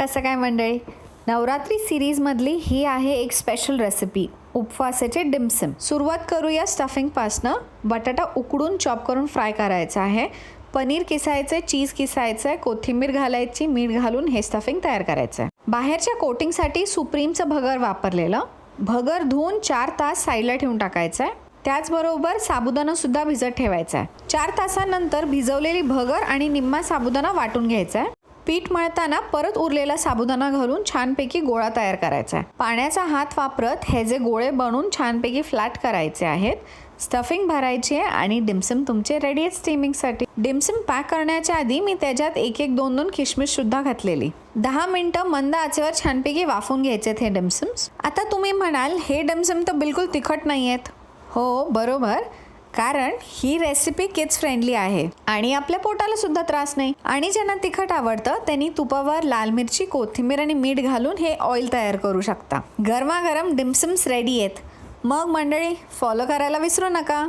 कसं काय मंडळी, नवरात्री सिरीजमधली ही आहे एक स्पेशल रेसिपी, उपवासाचे डिमसम. सुरुवात करूया स्टफिंगपासनं. बटाटा उकडून चॉप करून फ्राय करायचा आहे. पनीर किसायचं, चीज किसायचं आहे, कोथिंबीर घालायची, मीठ घालून हे स्टफिंग तयार करायचं आहे. बाहेरच्या कोटिंगसाठी सुप्रीमचं भगर वापरलेलं. भगर धुवून 4 तास साईडला ठेवून टाकायचं आहे. त्याचबरोबर साबुदाणा सुद्धा भिजत ठेवायचा आहे. 4 तासानंतर भिजवलेली भगर आणि निम्मा साबुदाणा वाटून घ्यायचा आहे. पीठ मळताना परत उरलेला साबुदाणा घालून छानपैकी गोळा तयार करायचा आहे. पाण्याचा हात वापरत हे जे गोळे बनवून छानपैकी फ्लॅट करायचे आहेत. स्टफिंग भरायची आहे आणि डिमसम तुमचे रेडी आहेत स्टीमिंगसाठी. डिमसम पॅक करण्याच्या आधी मी त्याच्यात 1-1, 2-2 किशमिश सुद्धा घातलेली. 10 मिनिटं मंद आचेवर छानपैकी वाफून घ्यायचे हे डिमसम्स. आता तुम्ही म्हणाल हे डिमसम तर बिलकुल तिखट नाही आहेत. हो बरोबर, कारण ही रेसिपी किड्स फ्रेंडली आहे आणि आपल्या पोटाला सुद्धा त्रास नाही. आणि ज्यांना तिखट आवडतं त्यांनी तुपावर लाल मिरची, कोथिंबीर आणि मीठ घालून हे ऑइल तयार करू शकता. गरमागरम डिमसम्स रेडी आहेत. मग मंडळी, फॉलो करायला विसरू नका.